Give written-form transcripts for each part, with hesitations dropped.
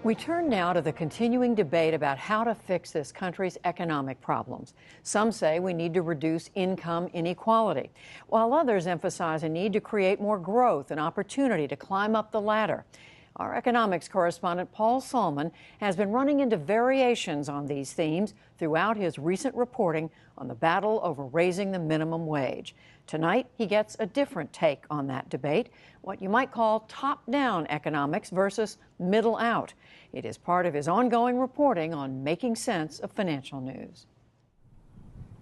We turn now to the continuing debate about how to fix this country's economic problems. Some say we need to reduce income inequality, while others emphasize a need to create more growth and opportunity to climb up the ladder. Our economics correspondent Paul Solman has been running into variations on these themes throughout his recent reporting on the battle over raising the minimum wage. Tonight, he gets a different take on that debate, what you might call top-down economics versus middle-out. It is part of his ongoing reporting on making sense of financial news.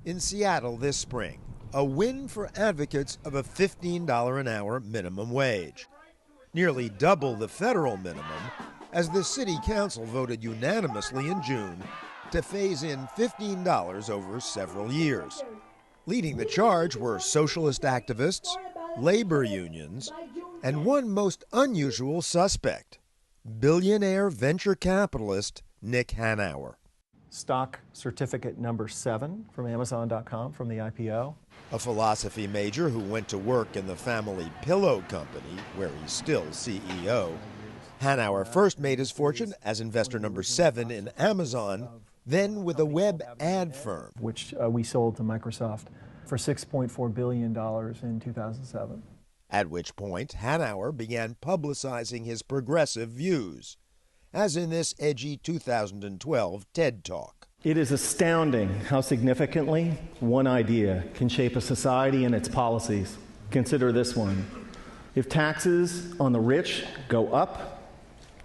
In Seattle this spring, a win for advocates of a $15 an hour minimum wage. Nearly double the federal minimum, as the city council voted unanimously in June to phase in $15 over several years. Leading the charge were socialist activists, labor unions, and one most unusual suspect, billionaire venture capitalist Nick Hanauer. Stock certificate number 7 from Amazon.com from the IPO. A philosophy major who went to work in the family pillow company, where he's still CEO. Hanauer first made his fortune as investor number 7 in Amazon, then with a web ad firm, which we sold to Microsoft for $6.4 billion in 2007. At which point, Hanauer began publicizing his progressive views, as in this edgy 2012 TED Talk. It is astounding how significantly one idea can shape a society and its policies. Consider this one. If taxes on the rich go up,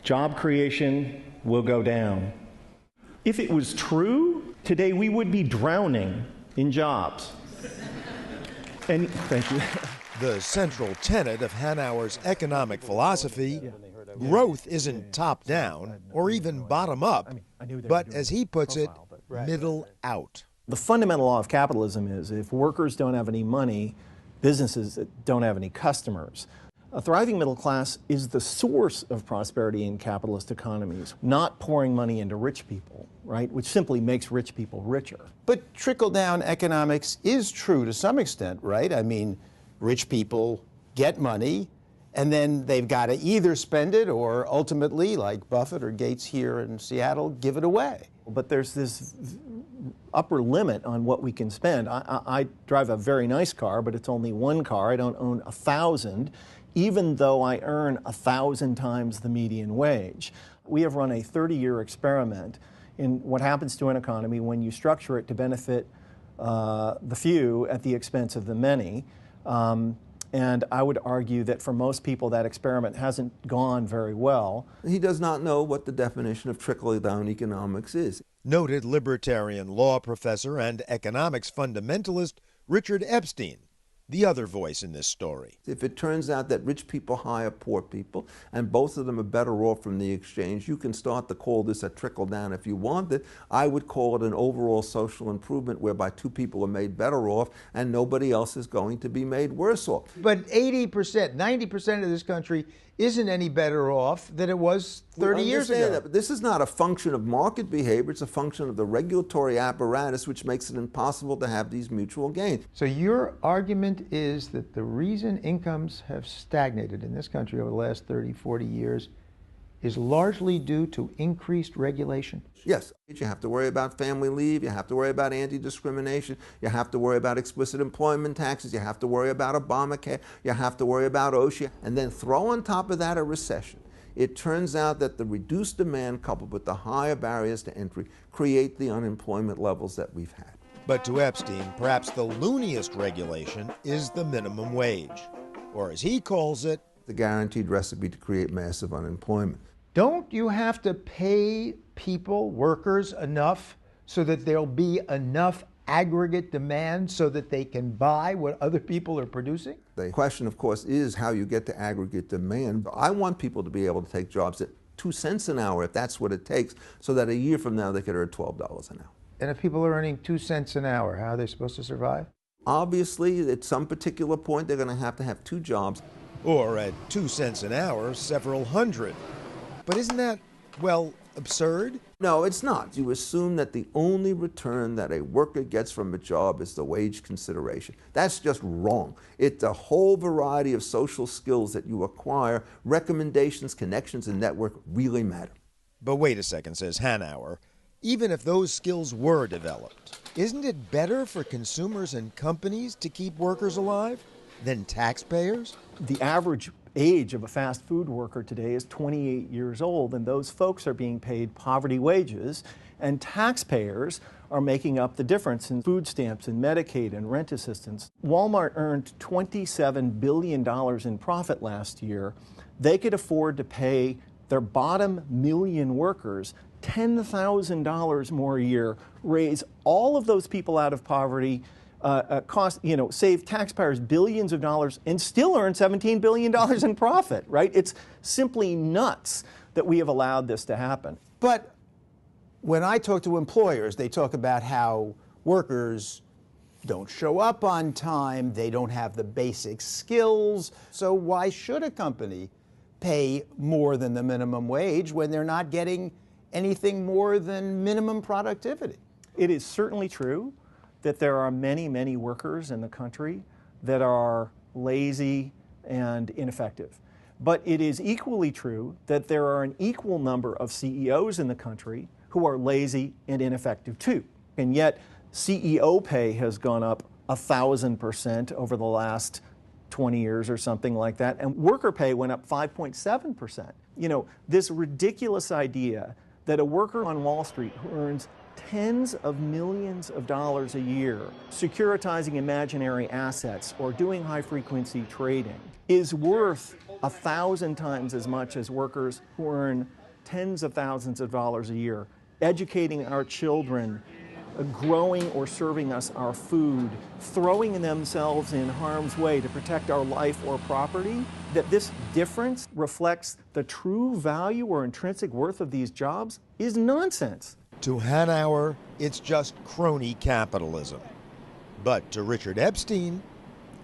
job creation will go down. If it was true, today we would be drowning in jobs. And thank you. The central tenet of Hanauer's economic philosophy, growth isn't top-down or even bottom-up, but as he puts it, middle out. The fundamental law of capitalism is if workers don't have any money, businesses don't have any customers. A thriving middle class is the source of prosperity in capitalist economies, not pouring money into rich people, right, which simply makes rich people richer. But trickle-down economics is true to some extent, right? I mean, rich people get money, and then they've got to either spend it or ultimately, like Buffett or Gates here in Seattle, give it away. But there's this upper limit on what we can spend. I drive a very nice car, but it's only one car. I don't own 1,000, even though I earn 1,000 times the median wage. We have run a 30-year experiment in what happens to an economy when you structure it to benefit the few at the expense of the many. And I would argue that for most people that experiment hasn't gone very well. He does not know what the definition of trickle-down economics is. Noted libertarian law professor and economics fundamentalist Richard Epstein, the other voice in this story. If it turns out that rich people hire poor people and both of them are better off from the exchange, you can start to call this a trickle-down if you want it. I would call it an overall social improvement whereby two people are made better off and nobody else is going to be made worse off. But 80%, 90% of this country isn't any better off than it was 30 years ago. That, but this is not a function of market behavior. It's a function of the regulatory apparatus, which makes it impossible to have these mutual gains. So your argument is that the reason incomes have stagnated in this country over the last 30, 40 years is largely due to increased regulation? Yes. You have to worry about family leave, you have to worry about anti-discrimination, you have to worry about explicit employment taxes, you have to worry about Obamacare, you have to worry about OSHA, and then throw on top of that a recession. It turns out that the reduced demand coupled with the higher barriers to entry create the unemployment levels that we've had. But to Epstein, perhaps the looniest regulation is the minimum wage, or as he calls it, the guaranteed recipe to create massive unemployment. Don't you have to pay people, workers, enough so that there'll be enough aggregate demand so that they can buy what other people are producing? The question, of course, is how you get to aggregate demand. I want people to be able to take jobs at 2 cents an hour, if that's what it takes, so that a year from now they could earn $12 an hour. And if people are earning 2 cents an hour, how are they supposed to survive? Obviously, at some particular point, they're going to have 2 jobs. Or at 2 cents an hour, several hundred. But isn't that, well, absurd? No, it's not. You assume that the only return that a worker gets from a job is the wage consideration. That's just wrong. It's a whole variety of social skills that you acquire. Recommendations, connections, and network really matter. But wait a second, says Hanauer. Even if those skills were developed, isn't it better for consumers and companies to keep workers alive than taxpayers? The average age of a fast food worker today is 28 years old, and those folks are being paid poverty wages, and taxpayers are making up the difference in food stamps and Medicaid and rent assistance. Walmart earned $27 billion in profit last year. They could afford to pay their bottom million workers $10,000 more a year, raise all of those people out of poverty, save taxpayers billions of dollars, and still earn $17 billion in profit, right? It's simply nuts that we have allowed this to happen. But when I talk to employers, they talk about how workers don't show up on time, they don't have the basic skills, so why should a company pay more than the minimum wage when they're not getting anything more than minimum productivity? It is certainly true that there are many, many workers in the country that are lazy and ineffective. But it is equally true that there are an equal number of CEOs in the country who are lazy and ineffective too. And yet CEO pay has gone up 1,000% over the last 20 years or something like that, and worker pay went up 5.7%. You know, this ridiculous idea that a worker on Wall Street who earns tens of millions of dollars a year securitizing imaginary assets or doing high-frequency trading is worth 1,000 times as much as workers who earn tens of thousands of dollars a year, educating our children, growing or serving us our food, throwing themselves in harm's way to protect our life or property, that this difference reflects the true value or intrinsic worth of these jobs is nonsense. To Hanauer, it's just crony capitalism. But to Richard Epstein,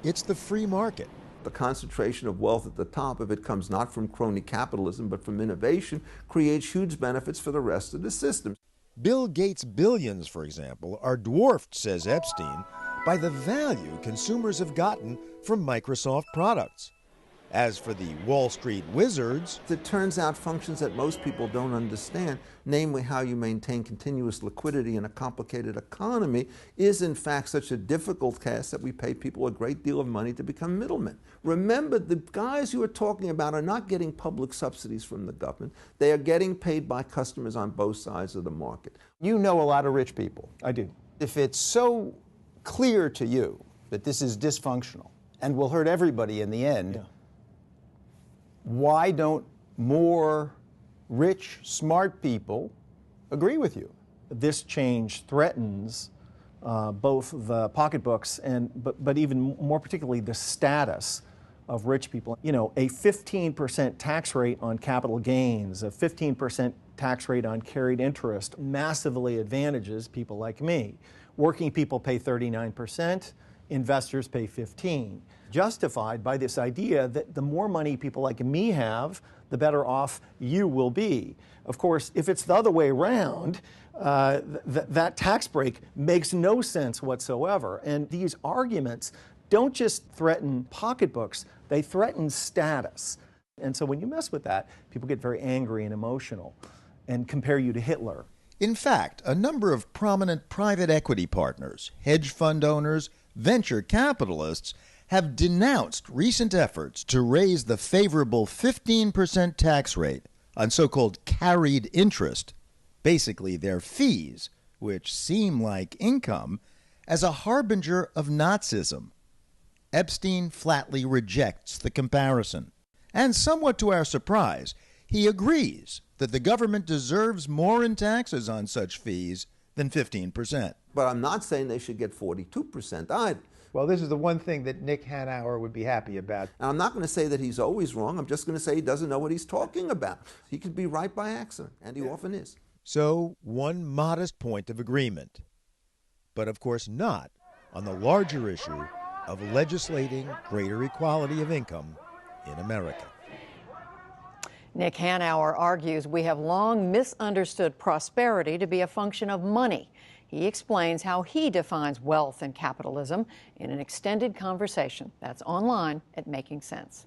it's the free market. The concentration of wealth at the top, if it comes not from crony capitalism but from innovation, creates huge benefits for the rest of the system. Bill Gates' billions, for example, are dwarfed, says Epstein, by the value consumers have gotten from Microsoft products. As for the Wall Street wizards, it turns out functions that most people don't understand, namely how you maintain continuous liquidity in a complicated economy, is in fact such a difficult task that we pay people a great deal of money to become middlemen. Remember, the guys you are talking about are not getting public subsidies from the government. They are getting paid by customers on both sides of the market. You know a lot of rich people. I do. If it's so clear to you that this is dysfunctional and will hurt everybody in the end, why don't more rich, smart people agree with you? This change threatens both the pocketbooks but even more particularly the status of rich people. You know, a 15% tax rate on capital gains, a 15% tax rate on carried interest massively advantages people like me. Working people pay 39%, investors pay 15%. Justified by this idea that the more money people like me have, the better off you will be. Of course, if it's the other way around, that tax break makes no sense whatsoever. And these arguments don't just threaten pocketbooks, they threaten status. And so when you mess with that, people get very angry and emotional and compare you to Hitler. In fact, a number of prominent private equity partners, hedge fund owners, venture capitalists have denounced recent efforts to raise the favorable 15% tax rate on so-called carried interest, basically their fees, which seem like income, as a harbinger of Nazism. Epstein flatly rejects the comparison. And somewhat to our surprise, he agrees that the government deserves more in taxes on such fees than 15%. But I'm not saying they should get 42% either. Well, this is the one thing that Nick Hanauer would be happy about. And I'm not going to say that he's always wrong. I'm just going to say he doesn't know what he's talking about. He could be right by accident, and he often is. So, one modest point of agreement. But of course not on the larger issue of legislating greater equality of income in America. Nick Hanauer argues we have long misunderstood prosperity to be a function of money. He explains how he defines wealth and capitalism in an extended conversation that's online at Making Sense.